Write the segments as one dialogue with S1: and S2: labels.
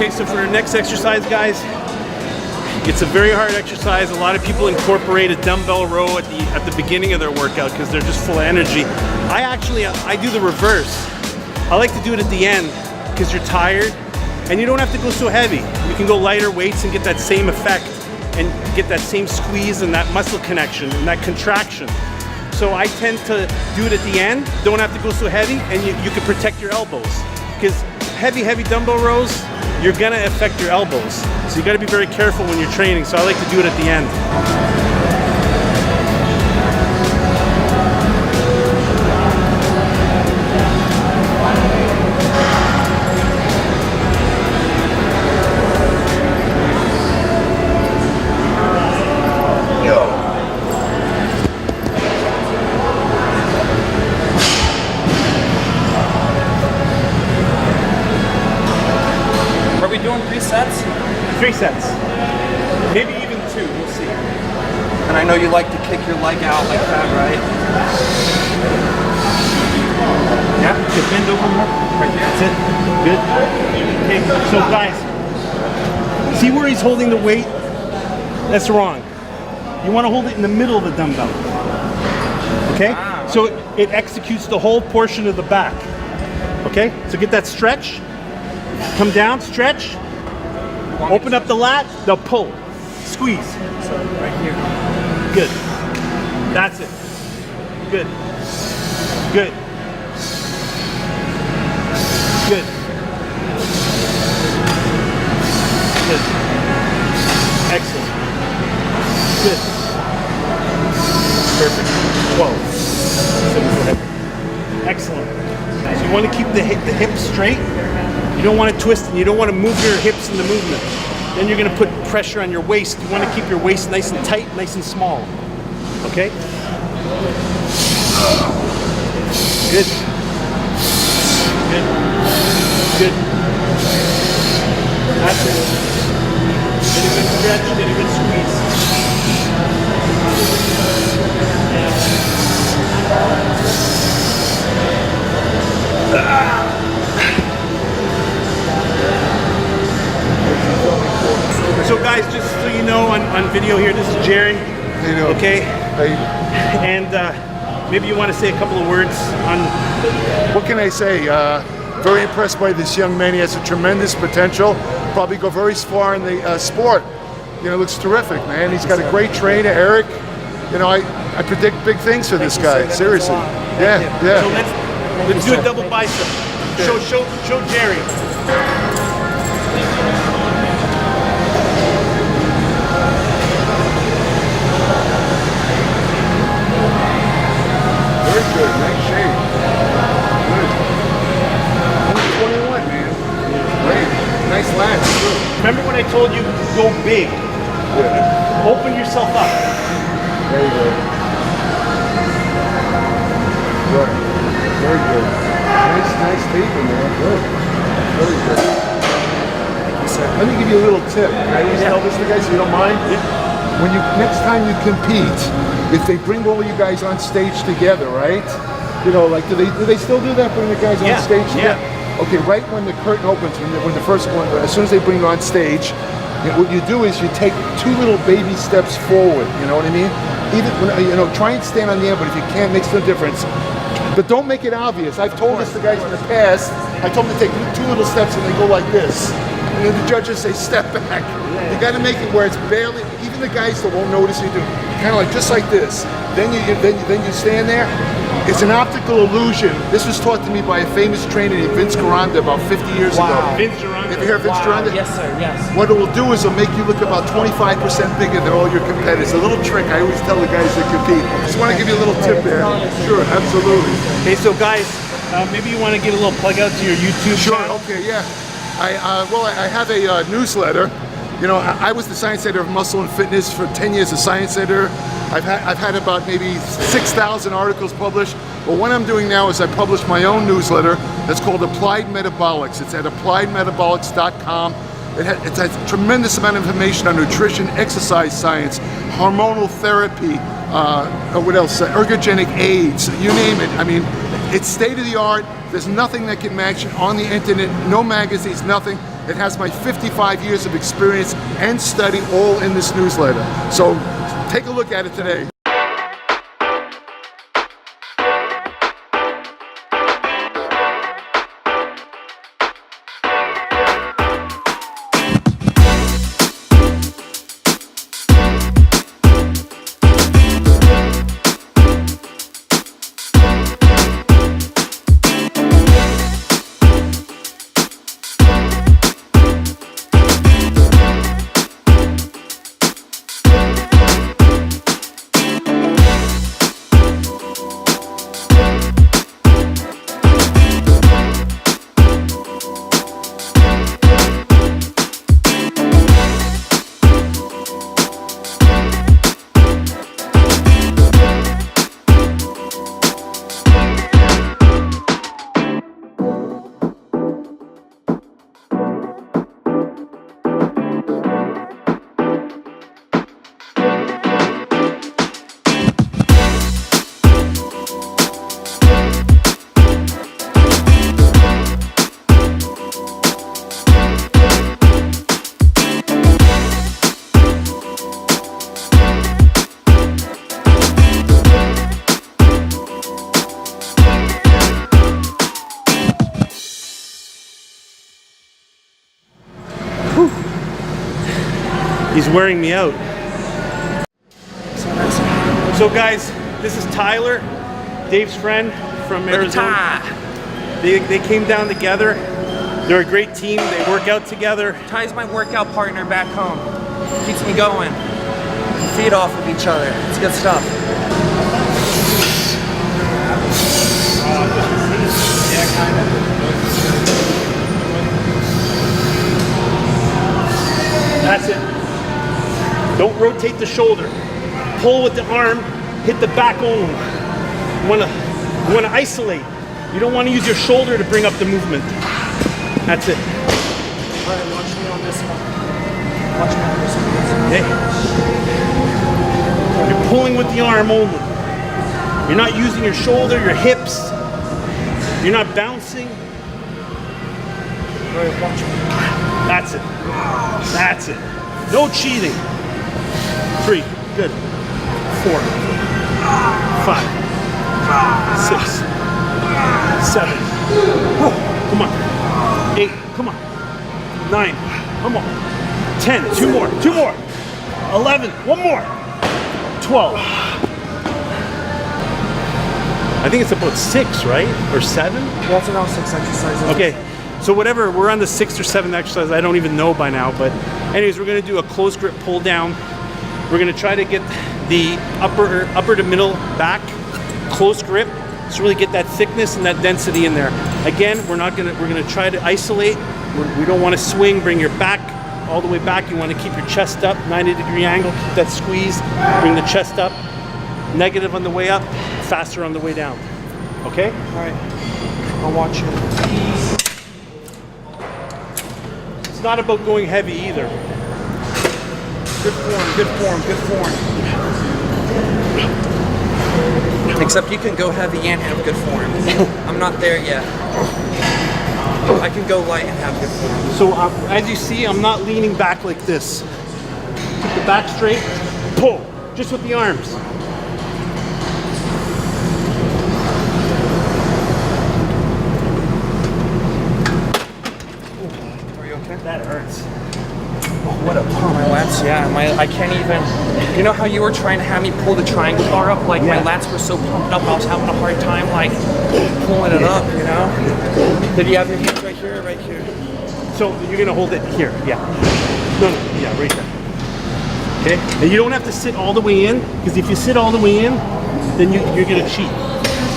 S1: Okay, so for our next exercise, guys, it's a very hard exercise. A lot of people incorporate a dumbbell row at the beginning of their workout because they're just full of energy. I do the reverse. I like to do it at the end because you're tired and you don't have to go so heavy. You can go lighter weights and get that same effect and get that same squeeze and that muscle connection and that contraction. So I tend to do it at the end, don't have to go so heavy, and you can protect your elbows. Because heavy dumbbell rows, you're gonna affect your elbows. So you gotta be very careful when you're training, so I like to do it at the end.
S2: Are we doing 3 sets?
S1: 3 sets. Maybe even 2, we'll see.
S2: And I know you like to kick your leg out like that, right?
S1: Yeah, just bend over more. Right there. That's it. Good. Okay, so guys, see where he's holding the weight? That's wrong. You want to hold it in the middle of the dumbbell. Okay? So it executes the whole portion of the back. Okay? So get that stretch. Come down, stretch. Open up the lat, they'll pull. Squeeze.
S2: So right here.
S1: Good. That's it. Good. Good. Good. Good. Excellent. Good. Perfect. 12. So go ahead. Excellent. So you want to keep the hips straight. You don't want to twist and you don't want to move your hips in the movement. Then you're going to put pressure on your waist. You want to keep your waist nice and tight, nice and small. Okay? Good. Good. Good. That's it. Get a good stretch, get a good squeeze. So guys, just so you know, on video here, this is Jerry.
S3: How you doing?
S1: Okay?
S3: How you doing?
S1: And maybe you want to say a couple of words on...
S3: What can I say? Very impressed by this young man. He has a tremendous potential. Probably go very far in the sport. You know, looks terrific, man. He's got a great trainer, Eric. You know, I predict big things for this guy. Seriously. Yeah, yeah.
S1: So let's do a double bicep. Show Jerry.
S3: Very good. Nice shape. Good. Only 21, man. Great. Nice lats, too.
S1: Remember when I told you go big?
S3: Yeah.
S1: Open yourself up.
S3: There you go. Good. Very good. Nice taper, man. Good. Very good.
S2: Thank you, sir.
S3: Let me give you a little tip. I always tell this to guys, if you don't mind. When you next time you compete, if they bring all you guys on stage together, right? You know, like do they still do that? Bring the guys on stage together? Okay, right when the curtain opens, when the first one, as soon as they bring you on stage, what you do is you take 2 little baby steps forward. You know what I mean? Even when, try and stand on the end, but if you can't, makes no difference. But don't make it obvious. I've told this to guys in the past. I told them to take 2 little steps and they go like this. And then the judges say step back. You got to make it where it's barely. Even the guys that won't notice you do, kind of like just like this. Then you stand there. It's an optical illusion. This was taught to me by a famous trainer named Vince Caranda about 50 years ago.
S1: Vince Caranda.
S3: Have you heard Vince Caranda?
S2: Yes, sir. Yes.
S3: What it will do is it'll make you look about 25% bigger than all your competitors. A little trick I always tell the guys that compete. Just want to give you a little tip there. Sure, absolutely.
S1: Okay, so guys, maybe you want to give a little plug out to your YouTube channel?
S3: Okay, yeah. I have a newsletter. You know, I was the science editor of Muscle and Fitness for 10 years as science editor. I've had about maybe 6,000 articles published. But what I'm doing now is I publish my own newsletter that's called Applied Metabolics. It's at appliedmetabolics.com. It has a tremendous amount of information on nutrition, exercise science, hormonal therapy, what else? Ergogenic aids, you name it. I mean, it's state of the art. There's nothing that can match it on the internet, no magazines, nothing. It has my 55 years of experience and study all in this newsletter. So take a look at it today.
S1: He's wearing me out. So guys, this is Tyler, Dave's friend from Arizona. They came down together. They're a great team. They work out together.
S2: Ty's my workout partner back home. Keeps me going. We feed off of each other. It's good stuff. Yeah, kind of.
S1: That's it. Don't rotate the shoulder. Pull with the arm, hit the back only. You wanna isolate. You don't want to use your shoulder to bring up the movement. That's it.
S2: All right, watch me on this one. Watch me on this one.
S1: Okay. You're pulling with the arm only. You're not using your shoulder, your hips. You're not bouncing.
S2: All right, watch me.
S1: That's it. That's it. No cheating. 3, good. 4, 5, 6, 7. Whoa, come on. 8, come on. 9, come on. 10, 2 more, 2 more. 11, 1 more. 12. I think it's about 6, right? Or 7?
S2: That's around 6 exercises.
S1: Okay. So whatever, we're on the 6th or 7th exercise. I don't even know by now, but anyways, we're gonna do a close grip pull down. We're gonna try to get the upper to middle back close grip to really get that thickness and that density in there. Again, we're gonna try to isolate. We don't want to swing. Bring your back all the way back. You want to keep your chest up, 90-degree angle. Keep that squeeze. Bring the chest up. Negative on the way up, faster on the way down. Okay?
S2: All right. I'll watch you.
S1: It's not about going heavy either.
S2: Good form, good form, good form. Except you can go heavy and have good form. I'm not there yet. I can go light and have good form.
S1: So as you see, I'm not leaning back like this. Keep the back straight, pull, just with the arms.
S2: Are you okay?
S1: That hurts.
S2: What a pump. My lats, yeah. I can't even. You know how you were trying to have me pull the triangle bar up? Like my lats were so pumped up, I was having a hard time like pulling it up, you know? Did you have your hands right here or right here?
S1: So you're gonna hold it here, yeah. No, yeah, right there. Okay? And you don't have to sit all the way in, because if you sit all the way in, then you're gonna cheat.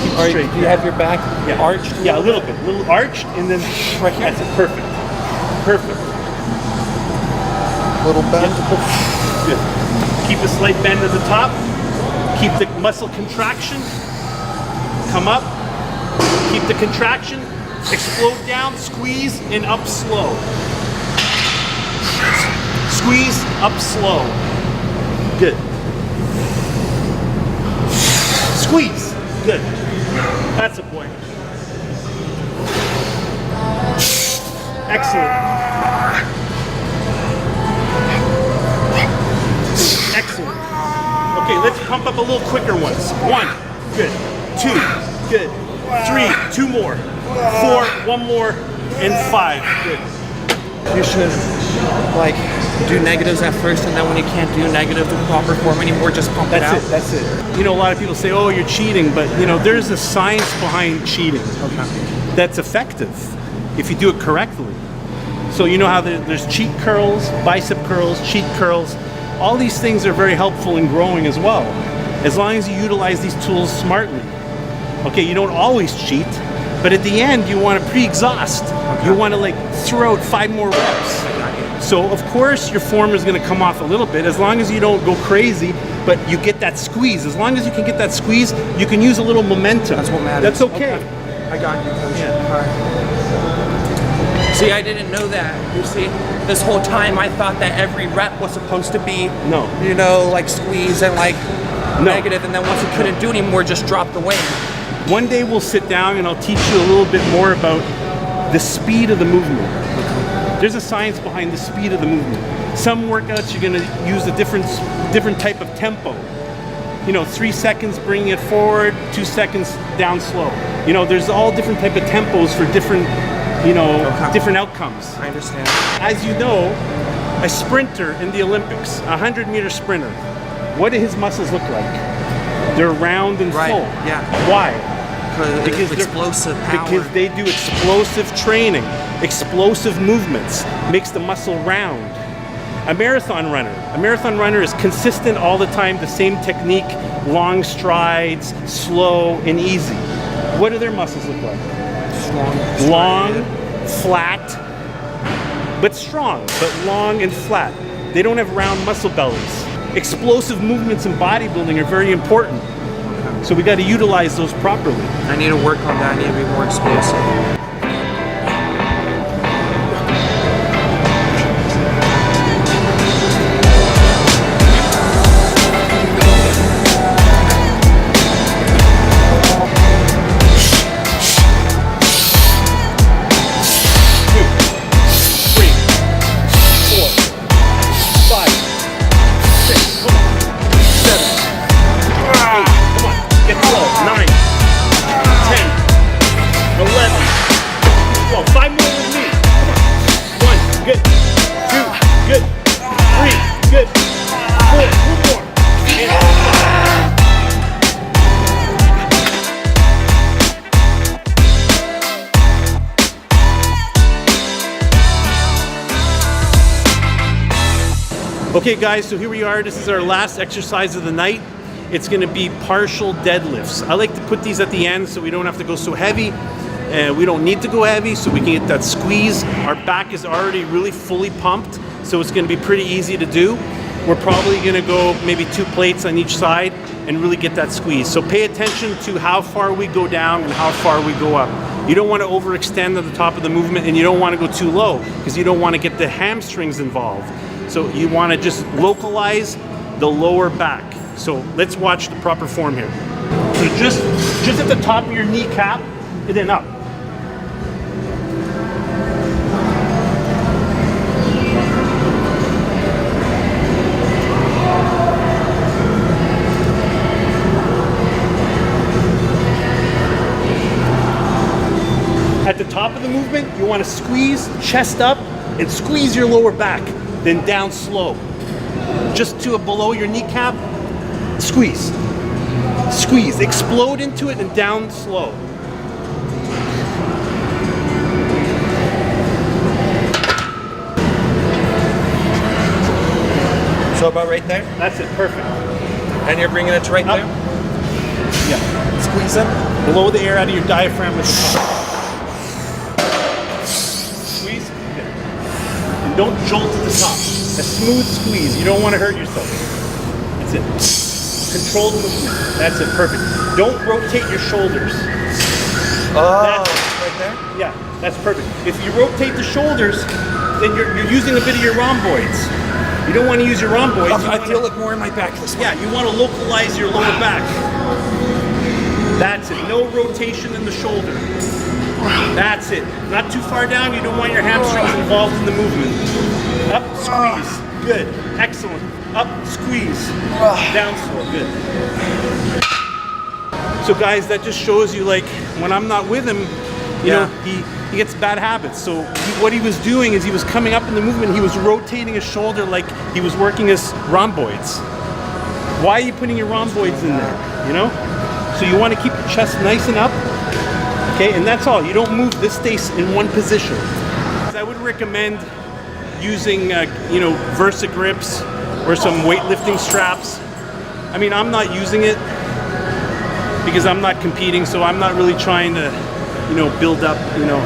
S1: Keep it straight.
S2: Do you have your back arched?
S1: Yeah, a little bit. A little arched, and then
S2: right here.
S1: That's it, perfect. Perfect.
S2: Little bend.
S1: Good. Keep a slight bend at the top. Keep the muscle contraction. Come up. Keep the contraction. Explode down. Squeeze and up slow. Squeeze up slow. Good. Squeeze. Good. That's a boy. Excellent. Excellent. Okay, let's pump up a little quicker ones. 1, good. 2, good. 3, 2 more. 4, 1 more, and 5, good.
S2: You should like do negatives at first, and then when you can't do negative the proper form anymore, just pump it out.
S1: That's it. You know, a lot of people say, oh, you're cheating, but you know, there's a science behind cheating.
S2: Okay.
S1: That's effective if you do it correctly. So you know how there's cheat curls, bicep curls, cheat curls. All these things are very helpful in growing as well, as long as you utilize these tools smartly. Okay, you don't always cheat, but at the end you want to pre-exhaust. Okay. You want to like throw out 5 more reps. So of course your form is going to come off a little bit, as long as you don't go crazy, but you get that squeeze. As long as you can get that squeeze, you can use a little momentum.
S2: That's what matters.
S1: That's okay.
S2: I got you, Coach.
S1: Yeah.
S2: All right. See, I didn't know that. You see, this whole time I thought that every rep was supposed to be, you know, like squeeze and like negative, and then once you couldn't do anymore, just drop the weight.
S1: One day we'll sit down and I'll teach you a little bit more about the speed of the movement. There's a science behind the speed of the movement. Some workouts you're going to use a different type of tempo. You know, 3 seconds bringing it forward, 2 seconds down slow. You know, there's all different type of tempos for different, you know, different outcomes.
S2: I understand.
S1: As you know, a sprinter in the Olympics, a 100-meter sprinter, what do his muscles look like? They're round and full.
S2: Yeah.
S1: Why?
S2: Because explosive power.
S1: Because they do explosive training, explosive movements, makes the muscle round. A marathon runner is consistent all the time, the same technique, long strides, slow and easy. What do their muscles look like? Long, flat, but strong, but long and flat. They don't have round muscle bellies. Explosive movements in bodybuilding are very important. So we got to utilize those properly.
S2: I need to work on that. I need to be more explosive.
S1: Okay guys, so here we are. This is our last exercise of the night. It's going to be partial deadlifts. I like to put these at the end so we don't have to go so heavy. We don't need to go heavy so we can get that squeeze. Our back is already really fully pumped, so it's going to be pretty easy to do. We're probably going to go maybe 2 plates on each side and really get that squeeze. So pay attention to how far we go down and how far we go up. You don't want to overextend at the top of the movement, and you don't want to go too low because you don't want to get the hamstrings involved. So you want to just localize the lower back. So let's watch the proper form here. So just at the top of your kneecap and then up. At the top of the movement, you want to squeeze, chest up, and squeeze your lower back. Then down slow. Just to below your kneecap, squeeze. Squeeze, explode into it and down slow.
S2: So about right there?
S1: That's it, perfect.
S2: And you're bringing it to right there?
S1: Yeah.
S2: Squeeze it.
S1: Blow the air out of your diaphragm with the pump. Squeeze. Good. And don't jolt to the top. A smooth squeeze. You don't want to hurt yourself. That's it. Controlled movement. That's it. Perfect. Don't rotate your shoulders.
S2: Oh, right there?
S1: Yeah, that's perfect. If you rotate the shoulders, then you're using a bit of your rhomboids. You don't want to use your rhomboids.
S2: I feel it more in my back this way.
S1: Yeah, you want to localize your lower back. That's it. No rotation in the shoulder. That's it. Not too far down. You don't want your hamstrings involved in the movement. Up, squeeze. Good. Excellent. Up, squeeze. Down slow, good. So guys, that just shows you, like, when I'm not with him, you know, he gets bad habits. So what he was doing is he was coming up in the movement, he was rotating his shoulder like he was working his rhomboids. Why are you putting your rhomboids in there, you know? So you want to keep your chest nice and up, okay? And that's all. You don't move. This stays in one position. I would recommend using, you know, Versa grips or some weightlifting straps. I mean, I'm not using it because I'm not competing, so I'm not really trying to, you know, build up, you know,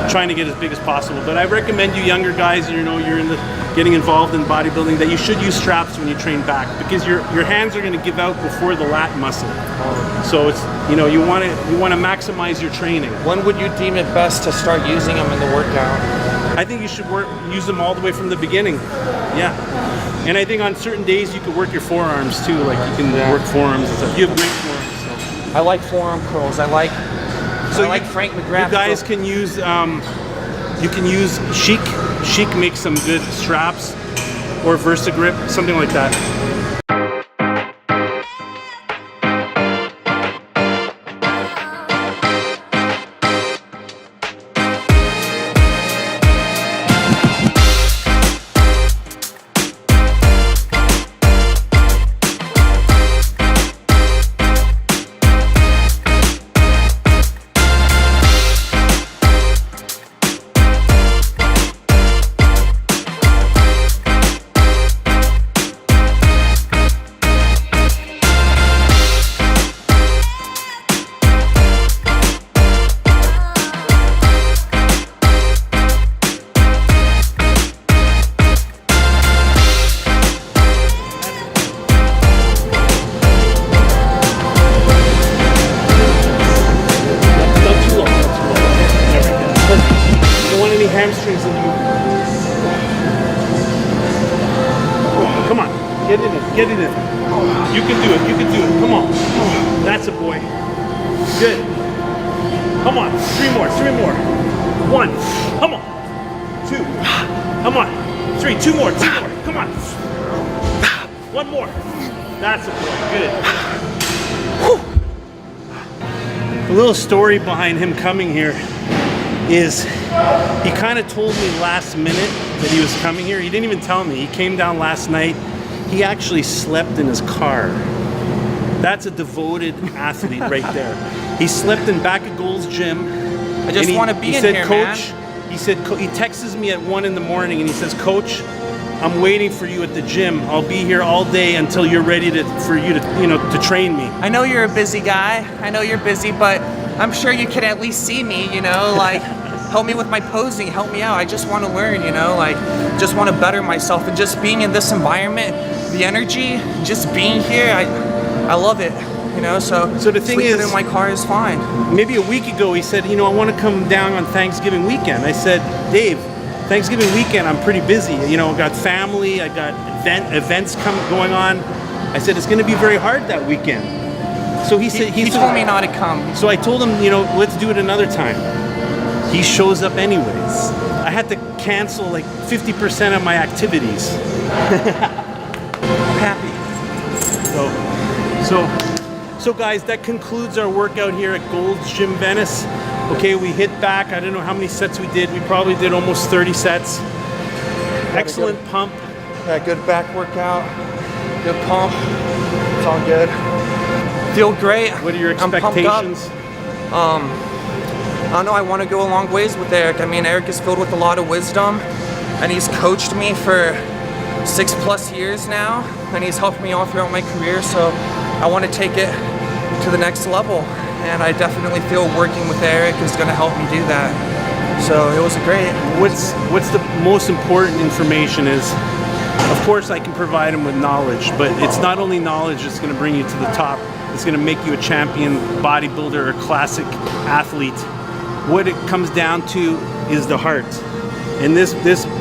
S1: trying to get as big as possible. But I recommend you younger guys, you know, you're in the getting involved in bodybuilding, that you should use straps when you train back, because your hands are going to give out before the lat muscle. So it's, you know, you want to maximize your training.
S2: When would you deem it best to start using them in the workout?
S1: I think you should use them all the way from the beginning. Yeah. And I think on certain days you could work your forearms too, like you can work forearms and stuff. You have great forearms. So.
S2: I like forearm curls. I like Frank McGrath.
S1: You guys can use Chic. Chic makes some good straps, or Versa grip, something like that. Hamstrings in you. Come on, get in it, get in it. You can do it, you can do it. Come on. That's a boy. Good. Come on, three more. 1, come on. 2, come on. 3, 2 more, come on. 1 more. That's a boy, good. A little story behind him coming here is he kind of told me last minute that he was coming here. He didn't even tell me. He came down last night. He actually slept in his car. That's a devoted athlete right there. He slept in back of Gold's gym.
S2: I just want to be in here,
S1: Coach,
S2: man.
S1: He said, he texts me at 1 in the morning and he says, Coach, I'm waiting for you at the gym. I'll be here all day until you're ready for you to, you know, to train me.
S2: I know you're a busy guy. I know you're busy, but I'm sure you could at least see me, you know, like help me with my posing, help me out. I just want to learn, you know, like just want to better myself, and just being in this environment, the energy, just being here, I love it, you know. So
S1: the thing is,
S2: in my car is fine.
S1: Maybe a week ago he said, you know, I want to come down on Thanksgiving weekend. I said, Dave, Thanksgiving weekend I'm pretty busy. You know, I got family, I got events going on. I said it's going to be very hard that weekend. So he said
S2: he told me not to come.
S1: So I told him, you know, let's do it another time. He shows up anyways. I had to cancel like 50% of my activities.
S2: I'm happy.
S1: So guys, that concludes our workout here at Gold's Gym Venice. Okay, we hit back. I don't know how many sets we did. We probably did almost 30 sets. Excellent pump.
S2: Yeah, good back workout. Good pump. It's all good. Feel great.
S1: What are your expectations?
S2: I don't know, I want to go a long ways with Eric. I mean, Eric is filled with a lot of wisdom, and he's coached me for 6+ years now, and he's helped me all throughout my career, so I want to take it to the next level, and I definitely feel working with Eric is going to help me do that. So it was great.
S1: What's the most important information is, of course I can provide him with knowledge, but it's not only knowledge that's going to bring you to the top, it's going to make you a champion bodybuilder or classic athlete. What it comes down to is the heart. And this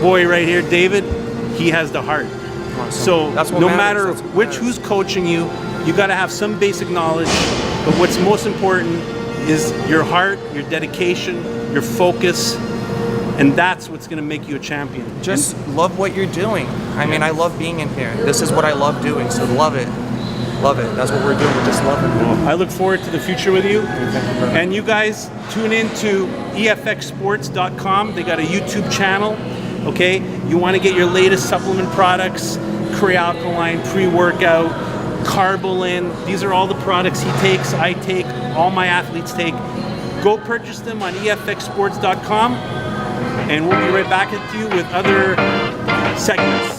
S1: boy right here, David, he has the heart.
S2: Awesome.
S1: So no matter who's coaching you, you got to have some basic knowledge, but what's most important is your heart, your dedication, your focus, And that's what's going to make you a champion.
S2: Just love what you're doing. I mean, I love being in here. This is what I love doing, so love it. Love it. That's what we're doing. Just love it.
S1: I look forward to the future with you. And you guys tune in to efxsports.com. They got a YouTube channel. Okay, you want to get your latest supplement products, Crealkaline, pre-workout, Carbolin. These are all the products he takes, I take, all my athletes take. Go purchase them on efxsports.com, and we'll be right back at you with other segments.